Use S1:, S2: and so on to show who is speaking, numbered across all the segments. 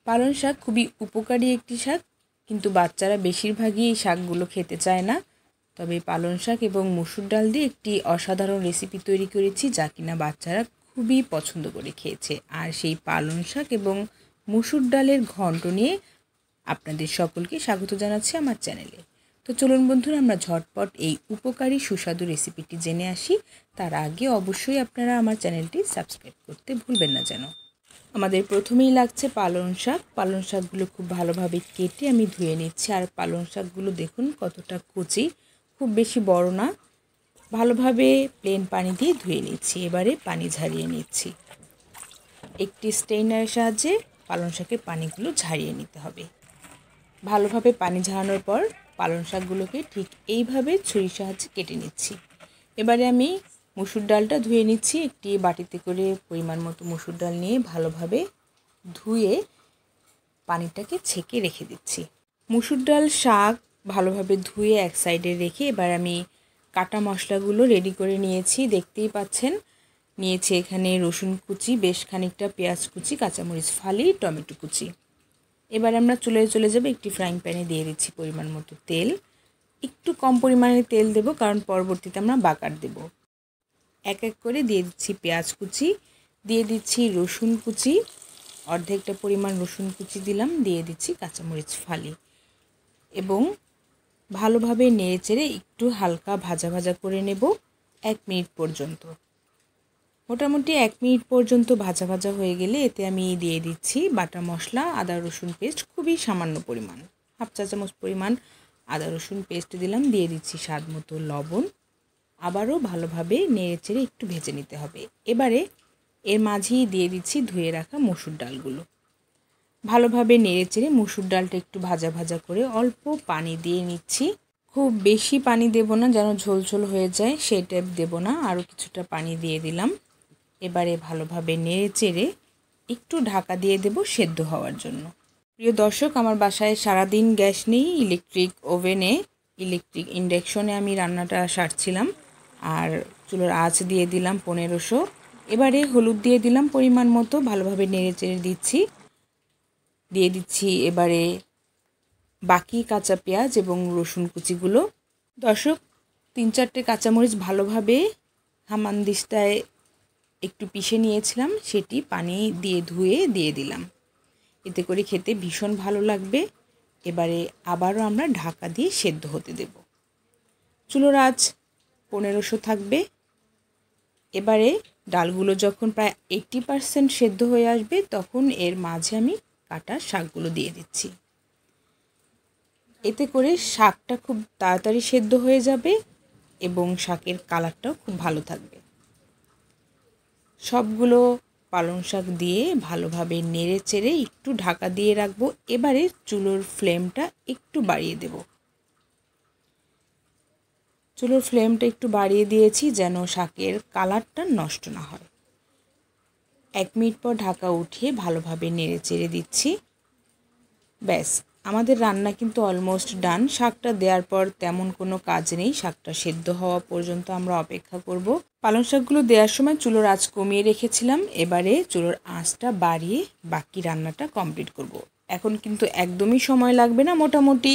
S1: পালং শাক খুবই উপকারী একটি শাক, কিন্তু বাচ্চারা বেশিরভাগই এই শাকগুলো খেতে চায় না। তবে পালং শাক এবং মসুর ডাল দিয়ে একটি অসাধারণ রেসিপি তৈরি করেছি, যা কিনা বাচ্চারা খুবই পছন্দ করে খেয়েছে। আর সেই পালং শাক এবং মসুর ডালের ঘন্ট নিয়ে আপনাদের সকলকে স্বাগত জানাচ্ছি আমার চ্যানেলে। তো চলুন বন্ধুরা, আমরা ঝটপট এই উপকারী সুস্বাদু রেসিপিটি জেনে আসি। তার আগে অবশ্যই আপনারা আমার চ্যানেলটি সাবস্ক্রাইব করতে ভুলবেন না যেন। আমাদের প্রথমেই লাগছে পালং শাক। পালং শাকগুলো খুব ভালোভাবে কেটে আমি ধুয়ে নিচ্ছি। আর পালং শাকগুলো দেখুন কতটা কচি, খুব বেশি বড় না। ভালোভাবে প্লেন পানি দিয়ে ধুয়ে নিচ্ছি। এবারে পানি ঝরিয়ে নিচ্ছি। একটি স্ট্রেনারের সাহায্যে পালং শাকের পানিগুলো ঝরিয়ে নিতে হবে। ভালোভাবে পানি ঝরানোর পর পালং শাকগুলোকে ঠিক এইভাবে ছুরির সাহায্যে কেটে নিচ্ছি। এবারে আমি মসুর ডালটা ধুয়ে নিচ্ছি। একটি বাটিতে করে পরিমাণ মতো মসুর ডাল নিয়ে ভালোভাবে ধুয়ে পানিটাকে ছেঁকে রেখে দিচ্ছি। মসুর ডাল শাক ভালোভাবে ধুয়ে এক সাইডে রেখে এবার আমি কাটা মশলাগুলো রেডি করে নিয়েছি। দেখতেই পাচ্ছেন, নিয়েছি এখানে রসুন কুচি, বেশ খানিকটা পেঁয়াজ কুচি, কাঁচামরিচ ফালি, টমেটো কুচি। এবার আমরা চলে যাব একটি ফ্রাইং প্যানে দিয়ে দিচ্ছি পরিমাণ মতো তেল। একটু কম পরিমাণে তেল দেব, কারণ পরবর্তীতে আমরা বাগার দেব। এক এক করে দিয়ে দিচ্ছি পেঁয়াজ কুচি, দিয়ে দিচ্ছি রসুন কুচি, অর্ধেকটা পরিমাণ রসুন কুচি দিলাম, দিয়ে দিচ্ছি কাঁচামরিচ ফালি এবং ভালোভাবে নেড়েচেড়ে একটু হালকা ভাজা ভাজা করে নেব 1 মিনিট পর্যন্ত। মোটামুটি 1 মিনিট পর্যন্ত ভাজা ভাজা হয়ে গেলে এতে আমি দিয়ে দিচ্ছি বাটা মশলা, আদা রসুন পেস্ট, খুবই সামান্য পরিমাণ, 1/2 চা চামচ পরিমাণ আদা রসুন পেস্ট দিলাম, দিয়ে দিচ্ছি স্বাদ মতো লবণ। আবারও ভালোভাবে নেড়েচেড়ে একটু ভেজে নিতে হবে। এবারে এর মাঝেই দিয়ে দিচ্ছি ধুয়ে রাখা মসুর ডালগুলো। ভালোভাবে নেড়েচেড়ে মসুর ডালটা একটু ভাজা ভাজা করে অল্প পানি দিয়ে নিচ্ছি। খুব বেশি পানি দেব না, যেন ঝোল হয়ে যায় সেই টাইপ দেব না, আরও কিছুটা পানি দিয়ে দিলাম। এবারে ভালোভাবে নেড়েচেড়ে একটু ঢাকা দিয়ে দেব সেদ্ধ হওয়ার জন্য। প্রিয় দর্শক, আমার বাসায় সারাদিন গ্যাস নেই, ইলেকট্রিক ইন্ডাকশনে আমি রান্নাটা সারছিলাম। আর চুলোর আঁচ দিয়ে দিলাম 1500। এবারে হলুদ দিয়ে দিলাম পরিমাণ মতো, ভালোভাবে নেড়েচেড়ে দিচ্ছি। দিয়ে দিচ্ছি এবারে বাকি কাঁচা পেঁয়াজ এবং রসুন কুচিগুলো। দর্শক, 3-4টে কাঁচামরিচ ভালোভাবে হামানদিস্তায় একটু পিষে নিয়েছিলাম, সেটি পানি দিয়ে ধুয়ে দিয়ে দিলাম। এতে করে খেতে ভীষণ ভালো লাগবে। এবারে আবারও আমরা ঢাকা দিয়ে সেদ্ধ হতে দেব। চুলোর আঁচ 1500 থাকবে। এবারে ডালগুলো যখন প্রায় 80% সেদ্ধ হয়ে আসবে, তখন এর মাঝে আমি কাটা শাকগুলো দিয়ে দিচ্ছি। এতে করে শাকটা খুব তাড়াতাড়ি সেদ্ধ হয়ে যাবে এবং শাকের কালারটাও খুব ভালো থাকবে। সবগুলো পালং শাক দিয়ে ভালোভাবে নেড়েচেড়ে একটু ঢাকা দিয়ে রাখবো। এবারে চুলোর ফ্লেমটা একটু বাড়িয়ে দেব। চুলোর ফ্লেমটা একটু বাড়িয়ে দিয়েছি যেন শাকের কালারটা নষ্ট না হয়। 1 মিনিট পর ঢাকা উঠিয়ে ভালোভাবে নেড়েচেড়ে দিচ্ছি। ব্যাস, আমাদের রান্না কিন্তু অলমোস্ট ডান। শাকটা দেওয়ার পর তেমন কোনো কাজ নেই, শাকটা সেদ্ধ হওয়া পর্যন্ত আমরা অপেক্ষা করব। পালং শাকগুলো দেওয়ার সময় চুলোর আঁচ কমিয়ে রেখেছিলাম। এবারে চুলোর আঁচটা বাড়িয়ে বাকি রান্নাটা কমপ্লিট করব। এখন কিন্তু একদমই সময় লাগবে না, মোটামুটি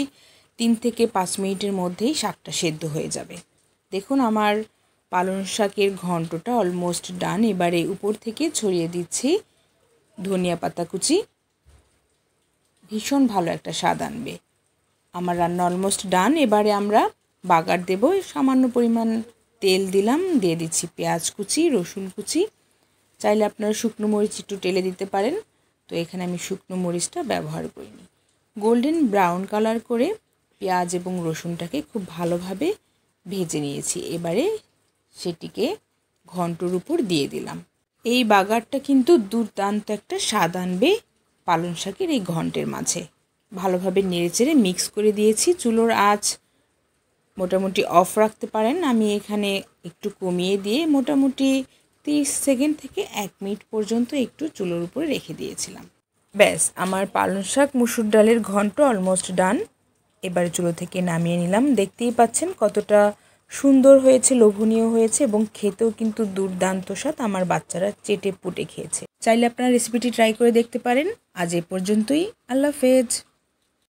S1: 3 থেকে 5 মিনিটের মধ্যেই শাকটা সেদ্ধ হয়ে যাবে। দেখুন, আমার পালং শাকের ঘন্টটা অলমোস্ট ডান। এবারে উপর থেকে ছড়িয়ে দিচ্ছি ধনিয়া পাতা কুচি। ভীষণ ভালো একটা স্বাদ আনবে। আমার রান্না অলমোস্ট ডান। এবারে আমরা বাগার দেব। সামান্য পরিমাণ তেল দিলাম, দিয়ে দিচ্ছি পেঁয়াজ কুচি, রসুন কুচি। চাইলে আপনারা শুকনো মরিচ একটু টেলে দিতে পারেন, তো এখানে আমি শুকনো মরিচটা ব্যবহার করিনি। গোল্ডেন ব্রাউন কালার করে পেঁয়াজ এবং রসুনটাকে খুব ভালোভাবে ভেজে নিয়েছি। এবারে সেটিকে ঘন্টর উপর দিয়ে দিলাম। এই বাগারটা কিন্তু দুর্দান্ত একটা স্বাদ আনবে পালং শাকের এই ঘন্টের মাঝে। ভালোভাবে নেড়েচেড়ে মিক্স করে দিয়েছি। চুলোর আঁচ মোটামুটি অফ রাখতে পারেন, আমি এখানে একটু কমিয়ে দিয়ে মোটামুটি 30 সেকেন্ড থেকে 1 মিনিট পর্যন্ত একটু চুলোর উপরে রেখে দিয়েছিলাম। ব্যাস, আমার পালং শাক মুসুর ডালের ঘন্ট অলমোস্ট ডান। এবারে চুলো থেকে নামিয়ে নিলাম। দেখতেই পাচ্ছেন কতটা সুন্দর হয়েছে, লোভনীয় হয়েছে এবং খেতেও কিন্তু দুর্দান্ত স্বাদ। আমার বাচ্চারা চেটে পুটে খেয়েছে। চাইলে আপনারা রেসিপিটি ট্রাই করে দেখতে পারেন। আজ এ পর্যন্তই। আল্লাহ হাফেজ।